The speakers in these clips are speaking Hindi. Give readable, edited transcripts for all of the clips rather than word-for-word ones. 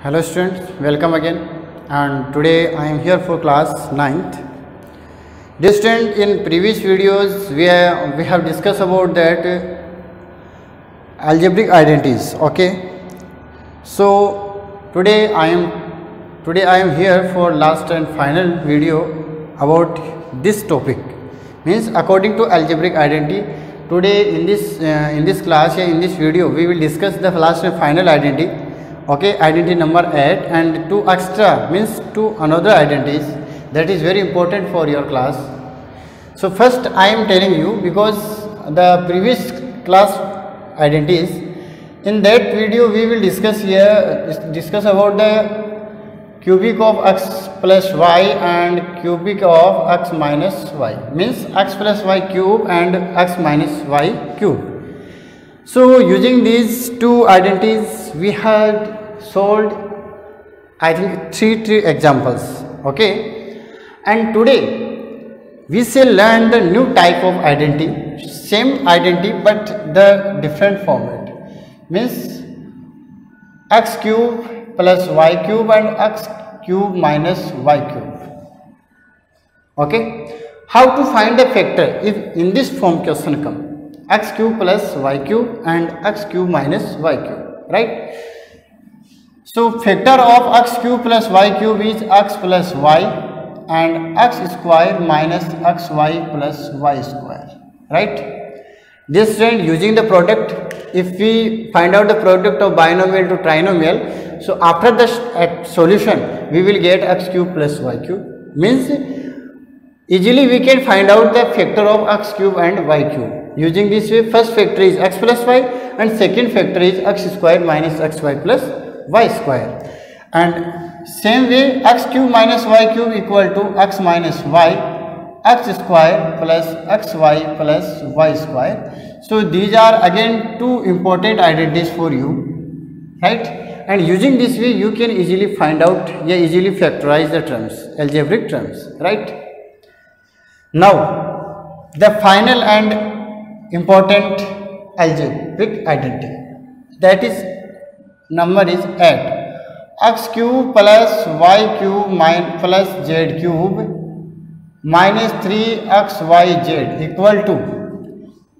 Hello students, welcome again, and today I am here for class 9th. Dear student, in previous videos we have discussed about that algebraic identities. Okay, so today I am here for last and final video about this topic. Means according to algebraic identity, today in this class or in this video we will discuss the last and final identity. Okay, identity number 8 and two extra means two another identities that is very important for your class. So first I am telling you because the previous class identities, in that video we will discuss about the cubic of x plus y and cubic of x minus y, means x plus y cube and x minus y cube. So using these two identities we had solved I think three examples. Okay, and today we shall learn the new type of identity, same identity but the different format, means x cube plus y cube and x cube minus y cube. Okay, how to find a factor if in this form question come x cube plus y cube and x cube minus y cube, right? So factor of x cube plus y cube is x plus y and x square minus xy plus y square, right? This student, using the product, if we find out the product of binomial to trinomial, so after the solution we will get x cube plus y cube, means easily we can find out the factor of x cube and y cube. Using this way, first factor is x plus y and second factor is x square minus xy plus y square, and same way x cube minus y cube equal to x minus y, x square plus xy plus y square. So these are again two important identities for you, right? And using this way you can easily find out, easily factorize the terms, algebraic terms, right? Now the final and important algebraic identity, that is number is 8, x cube plus y cube plus z cube minus 3xyz equal to,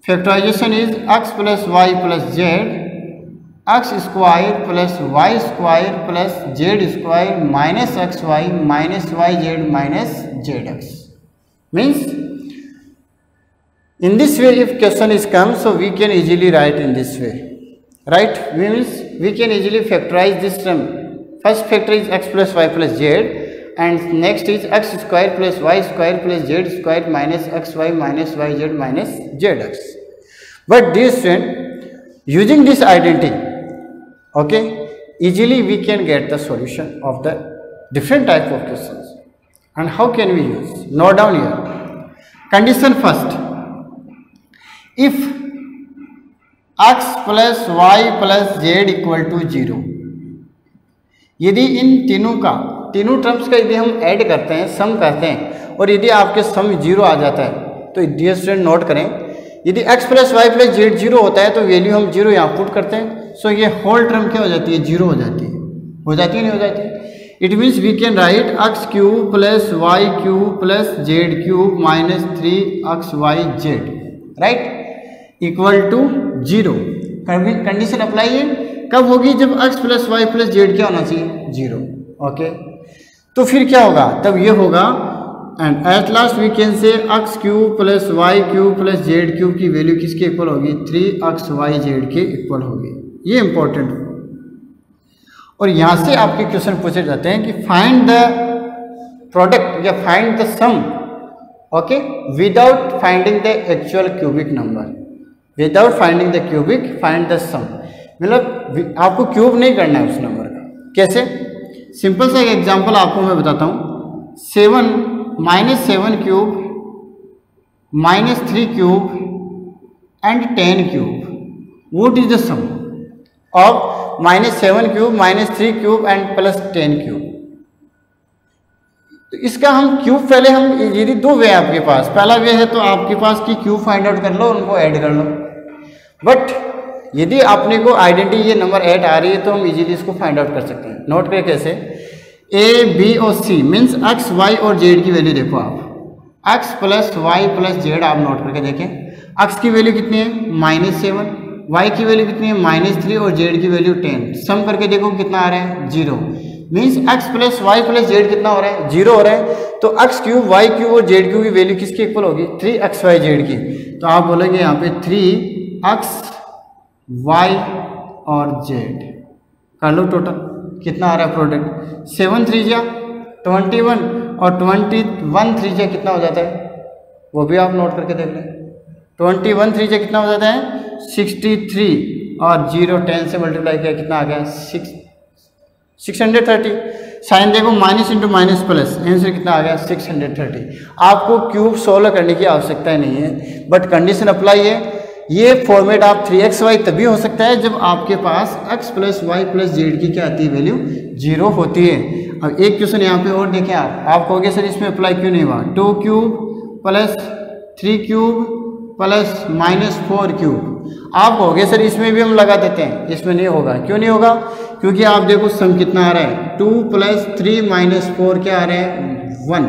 factorization is x plus y plus z, x square plus y square plus z square minus xy minus yz minus zx. Means in this way if question is come, so we can easily write in this way, right? Means we can easily factorize this term. First factor is x plus y plus z and next is x square plus y square plus z square minus xy minus yz minus zx. But this student, using this identity, okay, easily we can get the solution of the different type of questions. And how can we use? Note down here. Condition first. If x plus y plus z equal to 0, यदि इन तीनों टर्म्स का यदि हम ऐड करते हैं, सम करते हैं, और यदि आपके सम 0 आ जाता है, तो डियर स्टूडेंट नोट करें, यदि x plus Y plus Z 0 होता है तो वैल्यू हम 0 यहाँ पुट करते हैं, सो ये होल टर्म क्या हो जाती है? 0 हो जाती है नहीं हो जाती है? It means we can write X cube plus Y cube plus Z cube minus 3xyz, right, equal to 0. Condition apply है कब होगी? जब x plus Y plus Z क्या होना चाहिए? 0. ओके, तो फिर क्या होगा? तब ये होगा and at last we can say x cube plus Y cube plus Z cube की वैल्यू किसके इक्वल होगी? 3xyz के इक्वल होगी. ये इंपॉर्टेंट. और यहाँ से आपके क्वेश्चन पूछे जाते हैं कि फाइंड द प्रोडक्ट या find the sum, okay, without finding the actual cubic number. Without finding the cubic find the sum, मतलब आपको क्यूब नहीं करना है उस नंबर का. कैसे? सिंपल सा एक एग्जांपल आपको मैं बताता हूँ. 7 cube minus 3 cube and 10 cube, what is the sum of -7 cube minus 3 cube and plus 10 cube? तो इसका हम क्यूब पहले हम यदि दो वे आपके पास, पहला वे है तो आपके पास कि क्यूब फाइंड आउट कर लो, उनको ऐड कर लो. बट यदि अपने को आइडेंटिटी ये नंबर 8 आ रही है तो हम इजीली इसको फाइंड आउट कर सकते हैं। नोट करें कैसे, ए बी और सी मीन्स एक्स वाई और जेड की वैल्यू देखो आप, X plus Y plus Z आप नोट करके देखें। एक्स की वैल्यू कितनी है -7, वाई की वैल्यू कितनी है -3 और जेड की वैल्यू 10। सम करके देखो कितना आ रहा है 0, means X plus Y plus Z कितना हो रहा है 0 हो रहा है। तो एक्स क्यूब वाई क्यूब और जेड क्यूब की वैल्यू किसकी इक्वल होगी 3xy z की। तो आप बोलोगे यहाँ पे 3x y और z कर लो टोटल कितना आ रहा है प्रोडक्ट 7 3 जा 21 और 21 3 जा कितना हो जाता है वो भी आप नोट करके देख लें। 21 3 जा कितना हो जाता है 63 और 0 10 से मल्टीप्लाई किया कितना आ गया 630। साइन देखो minus into minus plus, answer कितना आ गया 630। आपको क्यूब सोल्व करने की आवश्यकता ही नहीं है, बट कंडीशन अप्लाई है। ये फॉर्मेट आप 3xy तभी हो सकता है जब आपके पास x plus Y plus Z की क्या आती है वैल्यू 0 होती है। अब एक क्वेश्चन यहाँ पे और देखें आप कहोगे सर इसमें अप्लाई क्यों नहीं हुआ, 2 cube plus 3 cube plus -4 cube. आप कहोगे सर इसमें भी हम लगा देते हैं, इसमें नहीं होगा। क्यों नहीं होगा, क्योंकि आप देखो सम कितना आ रहा है 2 प्लस 3 -4 क्या आ रहा है 1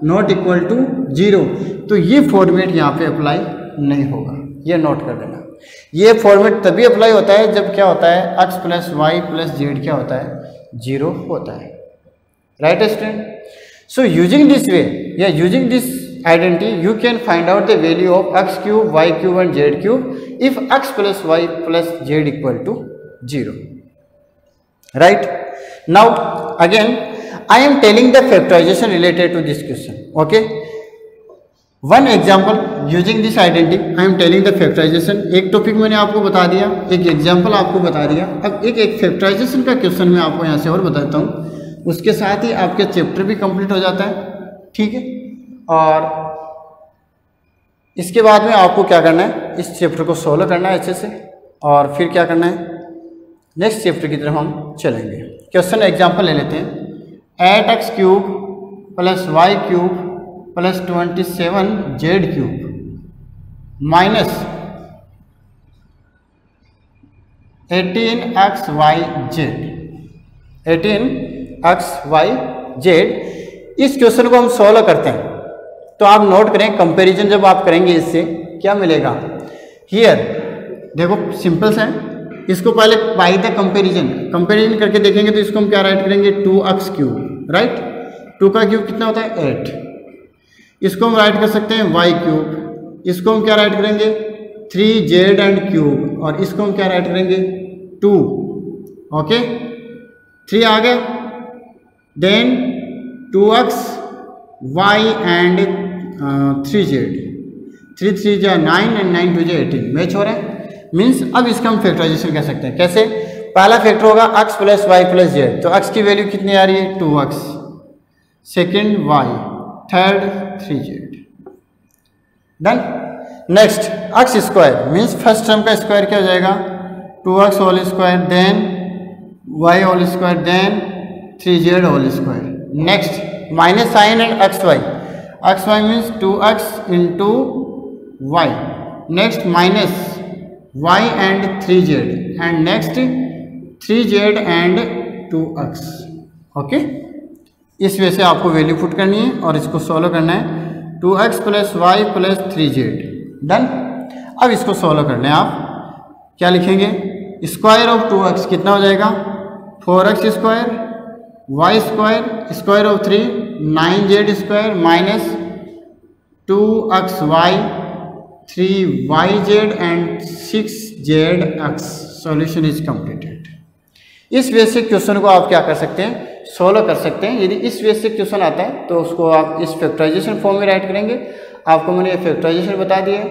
नॉट इक्वल टू 0। तो ये फॉर्मेट यहाँ पे अप्लाई नहीं होगा, ये नोट कर देना। ये फॉर्मेट तभी अप्लाई होता है जब क्या होता है x plus Y plus Z क्या होता है 0 होता है। Right student, so using this way या using this identity you can find out the value of x cube y cube and z cube if x plus y plus z equal to 0. Right now again I am telling the factorization related to this question. Okay, one example using this identity I am telling the factorization। एक टॉपिक मैंने आपको बता दिया, एक एग्जाम्पल आपको बता दिया। अब एक फैक्टराइजेशन का क्वेश्चन मैं आपको यहाँ से और बताता हूँ, उसके साथ ही आपके चैप्टर भी कंप्लीट हो जाता है। ठीक है, और इसके बाद में आपको क्या करना है इस चैप्टर को सोल्व करना है अच्छे से, और फिर क्या करना है नेक्स्ट चैप्टर की तरफ हम चलेंगे। क्वेश्चन एग्जांपल ले लेते हैं 8x cube plus Y cube plus 27 जेड क्यूब माइनस 18xyz। इस क्वेश्चन को हम सोल्व करते हैं तो आप नोट करें कंपैरिजन जब आप करेंगे इससे क्या मिलेगा। हियर देखो सिंपल सा है, इसको पहले बाय द कंपैरिजन करके देखेंगे तो इसको हम क्या राइट करेंगे 2x क्यूब। राइट, 2 का क्यूब कितना होता है 8। इसको हम राइट कर सकते हैं y क्यूब, इसको हम क्या राइट करेंगे 3z एंड क्यूब, और इसको हम क्या राइट करेंगे 2। ओके 3 आ गया, then 2x y and 3z, 3 3 जा 9 एंड 9 2 जा 18 मैच हो रहा है। मीन्स अब इसका हम फैक्टराइजेशन कर सकते हैं। कैसे, पहला फैक्टर होगा x plus Y plus Z, तो x की वैल्यू कितनी आ रही है 2x, second y, third 3z। Done. Next x square means first term का स्क्वायर क्या हो जाएगा 2x whole square, then y whole square, then 3z whole square. Next minus sign and xy means 2x into Y, next minus y and 3z, and next 3z and 2x। Okay, इस वे से आपको वैल्यू पुट करनी है और इसको सोल्व करना है 2x plus Y plus 3z। Done. अब इसको सोल्व करना है, आप क्या लिखेंगे स्क्वायर ऑफ 2x कितना हो जाएगा 4x square, Y square, square of 3 9z square minus 2xy 3yz and 6zx। Solution is completed. इस वे से क्वेश्चन को आप क्या कर सकते हैं सोल्व कर सकते हैं। यदि इस वे से क्वेश्चन आता है तो उसको आप इस फैक्टराइजेशन फॉर्म में राइट करेंगे। आपको मैंने ये फैक्टराइजेशन बता दिया है,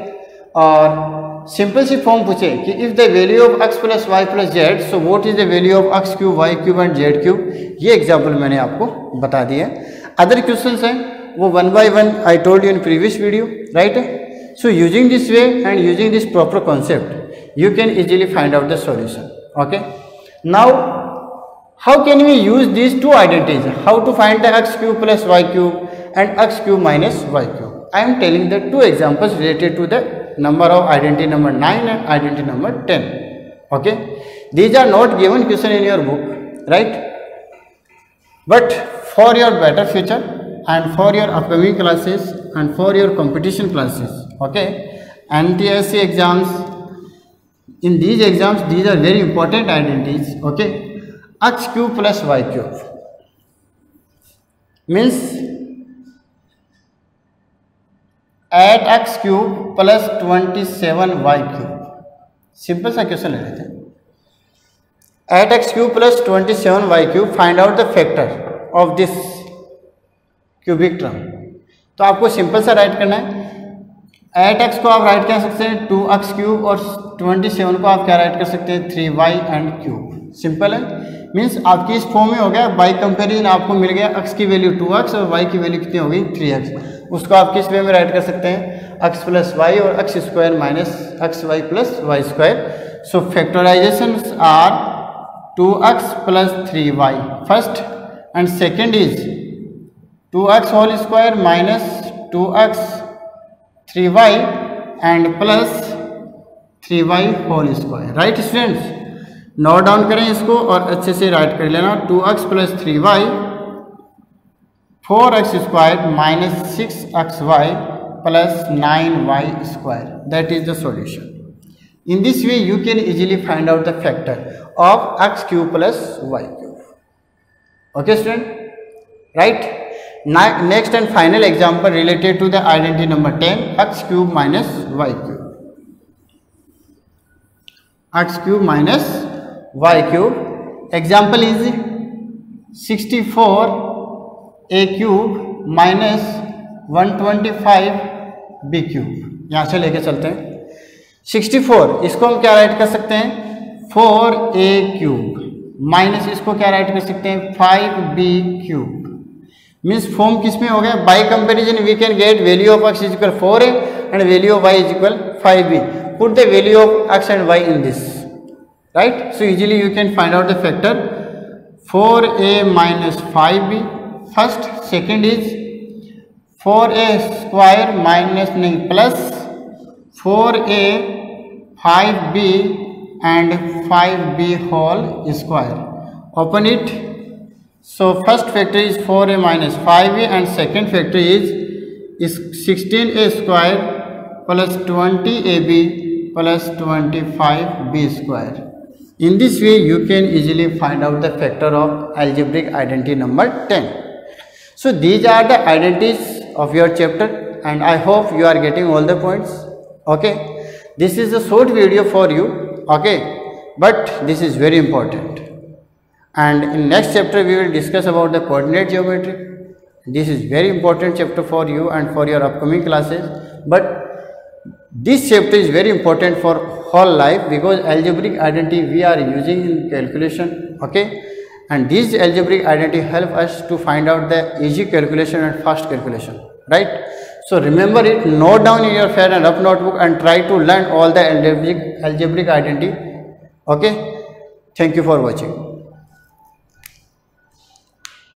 और सिंपल सी फॉर्म पूछे कि if the value of x plus Y plus Z, so what is the value of x cube Y cube and Z cube. ये एग्जाम्पल मैंने आपको बता दिया है। अदर क्वेश्चन हैं वो 1 by 1 I told you in previous video. Right, so using this way and using this proper concept you can easily find out the solution. Okay, now how can we use these two identities, how to find the x cube plus y cube and x cube minus y cube. I am telling the two examples related to the number of identity number 9 and identity number 10. Okay, these are not given question in your book, right? But for your better future and for your upcoming classes and for your competition classes, okay, NTSC exams, in these exams these are very important identities. Okay, x cube plus y cube means at x cube plus 27y cube. Simple सा क्वेश्चन ले लेते हैं। Eight X cube plus 27y cube find out the factor of this cubic term. तो आपको सिंपल सा राइट करना है। एट एक्स को आप राइट कर सकते हैं 2x क्यूब और 27 को आप क्या राइट कर सकते हैं 3y एंड क्यूब। सिंपल है, मीन्स आपकी इस फॉर्म में हो गया। बाई कंपेरिजन आपको मिल गया x की वैल्यू 2x और y की वैल्यू कितनी हो गई 3x। उसको आप किस वे में राइट कर सकते हैं x प्लस वाई और x square minus X Y plus Y square. So factorisation are 2x प्लस 3y first and second is 2x whole square minus 2x 3y and plus 3y whole square. Right students, note down करें इसको और अच्छे से राइट कर लेना। 2x प्लस 3y 4x square minus 6xy plus 9y square. That is the solution. In this way you can easily find out the factor of x cube plus y cube. Okay student, right? Next and final example related to the identity number 10, x cube minus y cube. X cube minus y cube. Example is 64 a cube minus 125 B cube. यहाँ से लेके चलते हैं 64, इसको हम क्या राइट कर सकते हैं 4a क्यूब माइनस इसको क्या राइट कर सकते हैं 5b क्यूब। मीन्स फॉर्म किस में हो गया, by comparison we can get value of x is equal 4a and value of y is equal 5b। Put the value of x and y in this, right? So easily you can find out the factor 4a minus 5b first. Second is 4a square minus नहीं plus 4a 5b and 5b whole square. Open it. So first factor is 4a minus 5a and second factor is 16a square plus 20ab plus 25b square. In this way you can easily find out the factor of algebraic identity number 10. So these are the identities of your chapter and I hope you are getting all the points. Okay, this is a short video for you, okay, but this is very important. And in next chapter we will discuss about the coordinate geometry. This is very important chapter for you and for your upcoming classes, but this chapter is very important for whole life because algebraic identity we are using in calculation, okay, and this algebraic identity help us to find out the easy calculation and fast calculation, right? So remember it, note down in your fair and rough notebook and try to learn all the algebraic identity, okay? Thank you for watching.